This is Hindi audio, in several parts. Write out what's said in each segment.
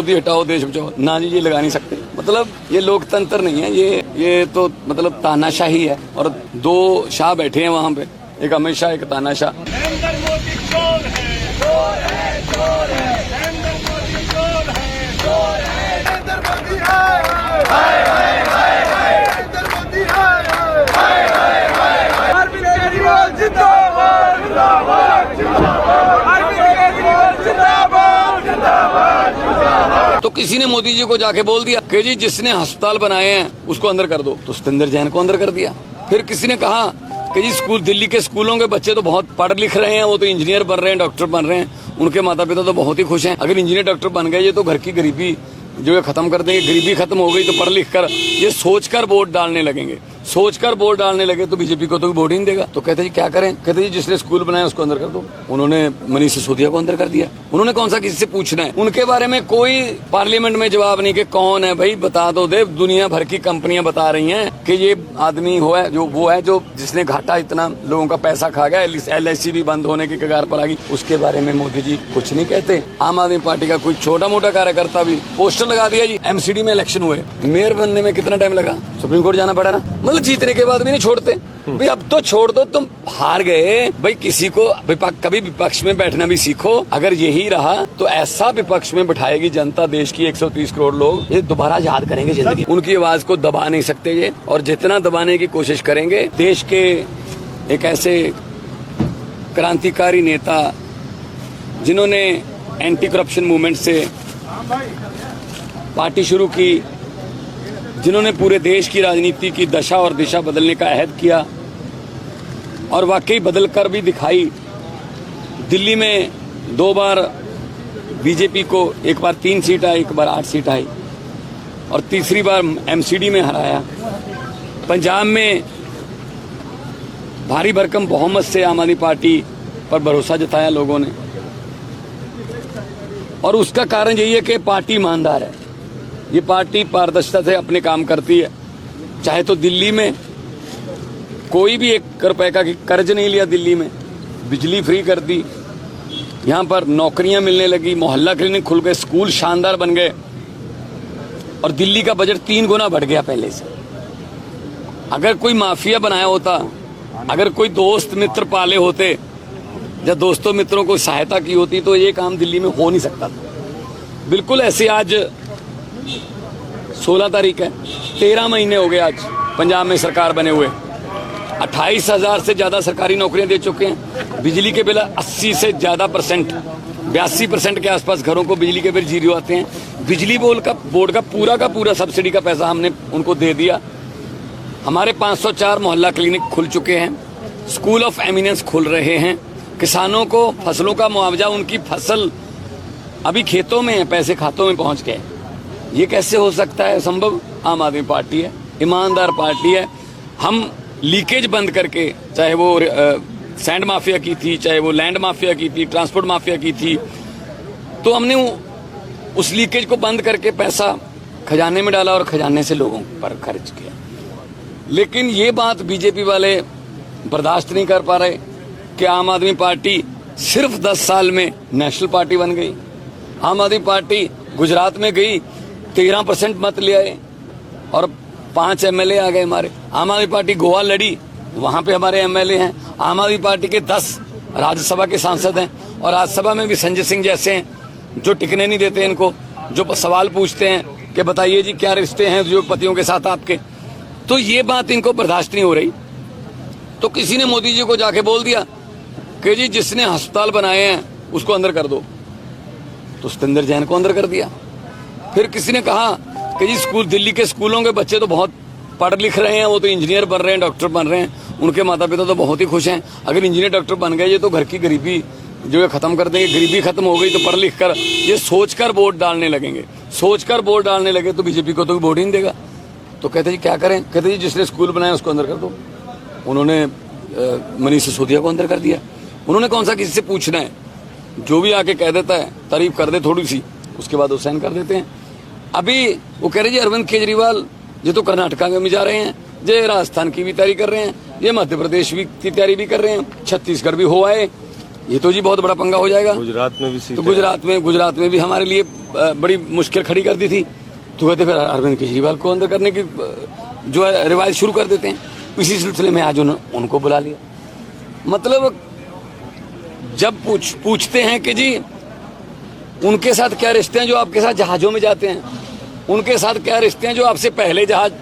मोदी हटाओ देश बचाओ, ना जी ये लगा नहीं सकते। मतलब ये लोकतंत्र नहीं है, ये तो मतलब तानाशाही है। और दो शाह बैठे हैं वहाँ पे, एक अमित शाह एक तानाशाह। तो किसी ने मोदी जी को जाके बोल दिया कि जी जिसने अस्पताल बनाए हैं उसको अंदर कर दो, तो सतेंद्र जैन को अंदर कर दिया। फिर किसी ने कहा कि जी स्कूल, दिल्ली के स्कूलों के बच्चे तो बहुत पढ़ लिख रहे हैं, वो तो इंजीनियर बन रहे हैं, डॉक्टर बन रहे हैं, उनके माता पिता तो बहुत ही खुश हैं। अगर इंजीनियर डॉक्टर बन गए ये तो घर की गरीबी जो है खत्म कर देंगे। गरीबी खत्म हो गई तो पढ़ लिख कर ये सोचकर वोट डालने लगेंगे, सोचकर वोट डालने लगे तो बीजेपी को तो वोट ही नहीं देगा। तो कहते जी क्या करें, कहते जी जिसने स्कूल बनाया उसको अंदर कर दो। उन्होंने मनीष सिसोदिया को अंदर कर दिया। उन्होंने कौन सा किसी से पूछना है, उनके बारे में कोई पार्लियामेंट में जवाब नहीं कि कौन है भाई, बता दो दे। दुनिया भर की कंपनियां बता रही हैं कि ये आदमी हो है जो वो है जो जिसने घाटा इतना लोगों का पैसा खा गया, LIC भी बंद होने की कगार पर आ गई। उसके बारे में मोदी जी कुछ नहीं कहते। आम आदमी पार्टी का कोई छोटा मोटा कार्यकर्ता भी पोस्टर लगा दिया जी। MCD में इलेक्शन हुए, मेयर बनने में कितना टाइम लगा, सुप्रीम कोर्ट जाना पड़ा ना। मतलब जीतने के बाद भी नहीं छोड़ते भाई, अब तो छोड़ दो, तुम हार गए भाई। किसी को कभी विपक्ष में बैठना भी सीखो। अगर यही रहा तो ऐसा विपक्ष में बैठाएगी जनता, देश की 130 करोड़ लोग ये दोबारा याद करेंगे जिंदगी। उनकी आवाज को दबा नहीं सकते ये, और जितना दबाने की कोशिश करेंगे, देश के एक ऐसे क्रांतिकारी नेता जिन्होंने एंटी करप्शन मूवमेंट से पार्टी शुरू की, जिन्होंने पूरे देश की राजनीति की दशा और दिशा बदलने का अहद किया और वाकई बदल कर भी दिखाई। दिल्ली में 2 बार बीजेपी को, एक बार 3 सीट आई, एक बार 8 सीट आई, और तीसरी बार MCD में हराया। पंजाब में भारी भरकम बहुमत से आम आदमी पार्टी पर भरोसा जताया लोगों ने, और उसका कारण यही है कि पार्टी ईमानदार है। ये पार्टी पारदर्शिता से अपने काम करती है। चाहे तो दिल्ली में कोई भी 1 रुपए का कर्ज नहीं लिया, दिल्ली में बिजली फ्री कर दी, यहाँ पर नौकरियां मिलने लगी, मोहल्ला क्लिनिक खुल गए, स्कूल शानदार बन गए, और दिल्ली का बजट 3 गुना बढ़ गया पहले से। अगर कोई माफिया बनाया होता, अगर कोई दोस्त मित्र पाले होते या दोस्तों मित्रों को सहायता की होती तो ये काम दिल्ली में हो नहीं सकता था। बिल्कुल ऐसे आज 16 तारीख है, 13 महीने हो गए आज पंजाब में सरकार बने हुए। 28,000 से ज्यादा सरकारी नौकरियां दे चुके हैं। बिजली के बिल 80 से ज्यादा %, 82% के आसपास घरों को बिजली के बिल 0 आते हैं। बिजली बोर्ड का पूरा सब्सिडी का पैसा हमने उनको दे दिया। हमारे 504 मोहल्ला क्लिनिक खुल चुके हैं, स्कूल ऑफ एमिनेंस खुल रहे हैं। किसानों को फसलों का मुआवजा, उनकी फसल अभी खेतों में है, पैसे खातों में पहुंच गए। ये कैसे हो सकता है संभव? आम आदमी पार्टी है, ईमानदार पार्टी है। हम लीकेज बंद करके, चाहे वो सैंड माफिया की थी, चाहे वो लैंड माफिया की थी, ट्रांसपोर्ट माफिया की थी, तो हमने उस लीकेज को बंद करके पैसा खजाने में डाला और खजाने से लोगों पर खर्च किया। लेकिन ये बात बीजेपी वाले बर्दाश्त नहीं कर पा रहे कि आम आदमी पार्टी सिर्फ 10 साल में नेशनल पार्टी बन गई। आम आदमी पार्टी गुजरात में गई, 13% मत ले आए और 5 MLA आ गए हमारे। आम आदमी पार्टी गोवा लड़ी, वहां पे हमारे MLA हैं। आम आदमी पार्टी के 10 राज्यसभा के सांसद हैं, और राज्यसभा में भी संजय सिंह जैसे हैं जो टिकने नहीं देते इनको, जो सवाल पूछते हैं कि बताइए जी क्या रिश्ते हैं जो पतियों के साथ आपके। तो ये बात इनको बर्दाश्त नहीं हो रही। तो किसी ने मोदी जी को जाके बोल दिया कि जी जिसने अस्पताल बनाए हैं उसको अंदर कर दो, तो सतेंद्र जैन को अंदर कर दिया। फिर किसी ने कहा कि जी दिल्ली के स्कूलों के बच्चे तो बहुत पढ़ लिख रहे हैं, वो तो इंजीनियर बन रहे हैं, डॉक्टर बन रहे हैं, उनके माता पिता तो बहुत ही खुश हैं। अगर इंजीनियर डॉक्टर बन गए ये तो घर की गरीबी जो है खत्म कर देंगे। गरीबी खत्म हो गई तो पढ़ लिख कर ये सोचकर वोट डालने लगेंगे, सोचकर वोट डालने लगे तो बीजेपी को तो वोट ही नहीं देगा। तो कहते जी क्या करें, कहते जी जिसने स्कूल बनाया उसको अंदर कर दो। उन्होंने मनीष सिसोदिया को अंदर कर दिया। उन्होंने कौन सा किसी से पूछना है, जो भी आके कह देता है तारीफ कर दे थोड़ी सी, उसके बाद वो साइन कर देते हैं। अभी वो कह रहे जी अरविंद केजरीवाल ये तो कर्नाटका में जा रहे हैं, ये राजस्थान की भी तैयारी कर रहे हैं, ये मध्य प्रदेश की तैयारी भी कर रहे हैं, छत्तीसगढ़ भी हो आए, ये तो जी बहुत बड़ा पंगा हो जाएगा। गुजरात में भी तो गुजरात में भी हमारे लिए बड़ी मुश्किल खड़ी कर दी थी। तो कहते फिर अरविंद केजरीवाल को अंदर करने की जो है रिवायत शुरू कर देते हैं। इसी सिलसिले में आज उनको बुला लिया। मतलब जब पूछते हैं कि जी उनके साथ क्या रिश्ते हैं जो आपके साथ जहाजों में जाते हैं, उनके साथ क्या रिश्ते हैं जो आपसे पहले जहाज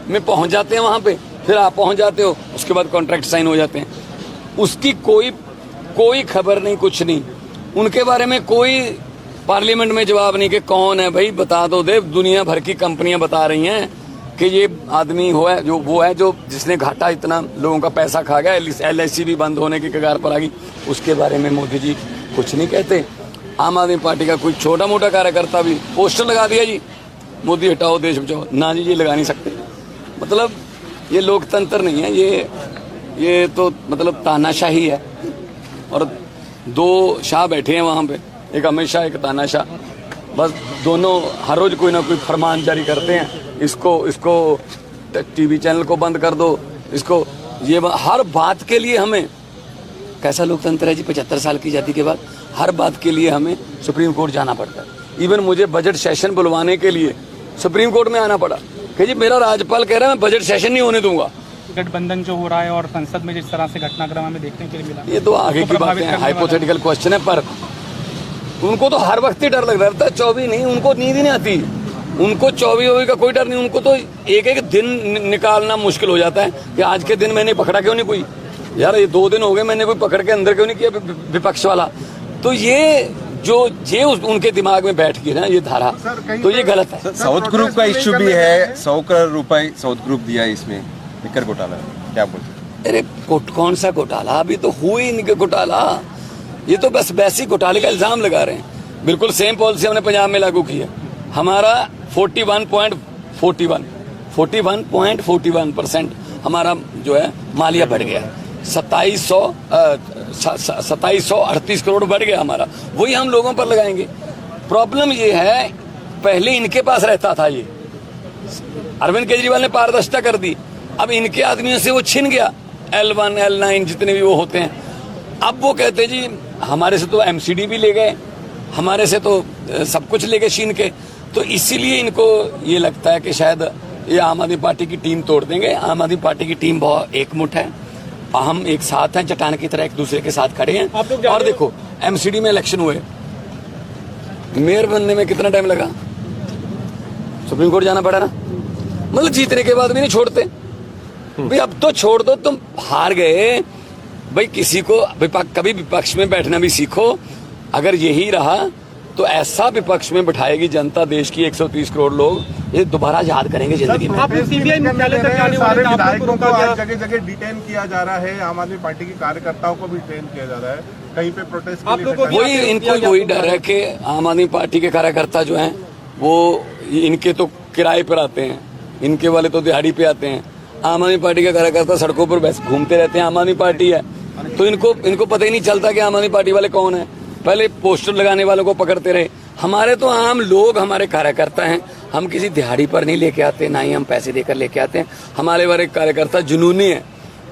में पहुंच जाते हैं, वहां पे फिर आप पहुंच जाते हो, उसके बाद कॉन्ट्रैक्ट साइन हो जाते हैं, उसकी कोई खबर नहीं, कुछ नहीं। उनके बारे में कोई पार्लियामेंट में जवाब नहीं कि कौन है भाई, बता दो दे। दुनिया भर की कंपनियां बता रही हैं कि ये आदमी वो है जो जिसने घाटा इतना लोगों का पैसा खा गया, LIC भी बंद होने की कगार पर आ गई। उसके बारे में मोदी जी कुछ नहीं कहते। आम आदमी पार्टी का कोई छोटा मोटा कार्यकर्ता भी पोस्टर लगा दिया जी, मोदी हटाओ देश बचाओ, ना जी ये लगा नहीं सकते। मतलब ये लोकतंत्र नहीं है, ये तो मतलब तानाशाही है। और दो शाह बैठे हैं वहाँ पे, एक अमित शाह एक तानाशाह, बस दोनों हर रोज कोई ना कोई फरमान जारी करते हैं। इसको TV चैनल को बंद कर दो, इसको ये हर बात के लिए हमें, कैसा लोकतंत्र है जी 75 साल की आज़ादी के बाद, हर बात के लिए हमें सुप्रीम कोर्ट जाना पड़ता है। इवन मुझे बजट सेशन बुलवाने के लिए सुप्रीम कोर्ट में आना पड़ा कि जी मेरा राज्यपाल कह रहा है मैं बजट सेशन नहीं होने दूंगा। गठबंधन जो हो रहा है और संसद में जिस तरह से घटनाक्रम हमें देखने के लिए मिला, ये तो आगे की बातें हैं, हाइपोथेटिकल क्वेश्चन है। पर उनको तो हर वक्त ही डर लग रहा था। 24 नहीं, उनको नींद ही नहीं आती, उनको 24 का कोई डर नहीं। उनको तो एक दिन निकालना मुश्किल हो जाता है कि आज के दिन मैंने पकड़ा क्यों नहीं कोई, यार ये 2 दिन हो गए मैंने कोई पकड़ के अंदर क्यों नहीं किया विपक्ष वाला। तो ये उनके दिमाग में बैठ गई ना ये धारा, तो ये गलत है। साउथ ग्रुप का इश्यू भी है, 100 करोड़ रुपए साउथ ग्रुप दिया है इसमें, लिकर घोटाला, क्या बोलते? अरे कौन सा घोटाला, अभी तो हुई नहीं घोटाला। ये तो बस वैसी घोटाले का इल्जाम लगा रहे हैं। बिल्कुल सेम पॉलिसी हमने पंजाब में लागू की है। हमारा 41.41% हमारा जो है मालिया बढ़ गया, 2738 करोड़ बढ़ गया हमारा, वही हम लोगों पर लगाएंगे। प्रॉब्लम ये है पहले इनके पास रहता था, ये अरविंद केजरीवाल ने पारदर्शिता कर दी, अब इनके आदमियों से वो छिन गया। L1 L9 जितने भी वो होते हैं, अब वो कहते जी हमारे से तो MCD भी ले गए, हमारे से तो सब कुछ ले गए छीन के। तो इसीलिए इनको ये लगता है कि शायद ये आम आदमी पार्टी की टीम तोड़ देंगे। आम आदमी पार्टी की टीम बहुत एकमुठ है, हम एक साथ हैं, चट्टान की तरह एक दूसरे के साथ खड़े हैं। और देखो MCD में इलेक्शन हुए, मेयर बनने में कितना टाइम लगा, सुप्रीम कोर्ट जाना पड़ा ना। मतलब जीतने के बाद भी नहीं छोड़ते भाई, अब तो छोड़ दो, तुम हार गए भाई। किसी को कभी विपक्ष में बैठना भी सीखो। अगर यही रहा तो ऐसा विपक्ष में बिठाएगी जनता, देश की 130 करोड़ लोग ये दोबारा याद करेंगे जिंदगी में। सीबीआई मुख्यालय तक जाने वाले विधायकों को आज जगह डिटेन किया जा रहा है, आम आदमी पार्टी के कार्यकर्ताओं को भी डिटेन किया जा रहा है, कहीं पे प्रोटेस्ट वही इनको वही डर है कि आम आदमी पार्टी के कार्यकर्ता जो हैं वो इनके तो किराए पर आते हैं, इनके वाले तो दिहाड़ी पे आते हैं। आम आदमी पार्टी के कार्यकर्ता सड़कों पर बस घूमते रहते हैं, आम आदमी पार्टी है तो इनको पता ही नहीं चलता कि आम आदमी पार्टी वाले कौन है। पहले पोस्टर लगाने वालों को पकड़ते रहे। हमारे तो आम लोग हमारे कार्यकर्ता हैं, हम किसी दिहाड़ी पर नहीं लेके आते, ना ही हम पैसे देकर लेके आते हैं। हमारे वाले कार्यकर्ता जुनूनी है,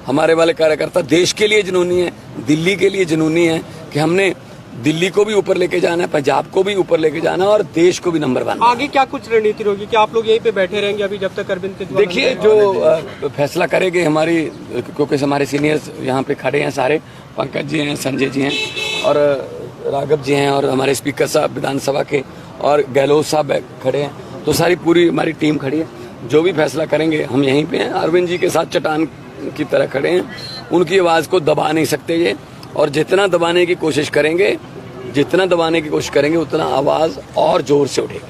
हमारे वाले कार्यकर्ता देश के लिए जुनूनी है, दिल्ली के लिए जुनूनी है कि हमने दिल्ली को भी ऊपर लेके जाना है, पंजाब को भी ऊपर लेके जाना है और देश को भी नंबर 1। आगे क्या कुछ रणनीति होगी, क्या आप लोग यहीं पे बैठे रहेंगे अभी जब तक अरविंद केजरीवाल? देखिए जो फैसला करेंगे हमारी, क्योंकि हमारे सीनियर्स यहाँ पे खड़े हैं सारे, पंकज जी हैं, संजय जी हैं और राघव जी हैं और हमारे स्पीकर साहब विधानसभा के और गहलोत साहब खड़े हैं, तो सारी पूरी हमारी टीम खड़ी है। जो भी फैसला करेंगे हम यहीं पे हैं, अरविंद जी के साथ चट्टान की तरह खड़े हैं, उनकी आवाज़ को दबा नहीं सकते ये, और जितना दबाने की कोशिश करेंगे उतना आवाज़ और जोर से उठेगी।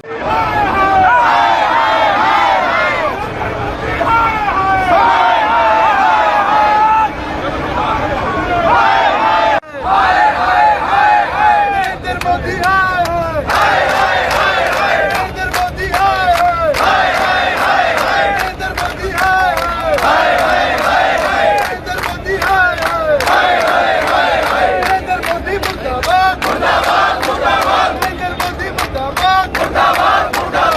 मुर्दाबाद मुर्दाबाद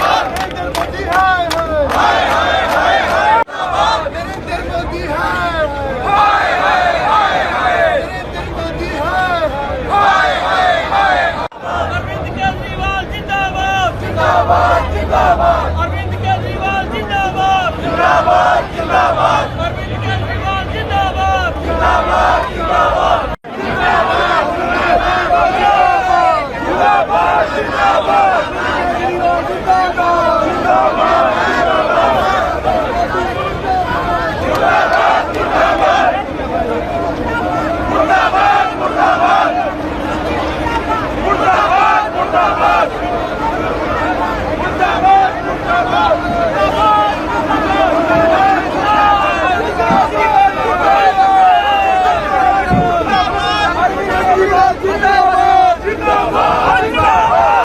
अरविंद केजरीवाल जिंदाबाद, जिंदाबाद, जिंदाबाद। अरविंद केजरीवाल जिंदाबाद, जिंदाबाद।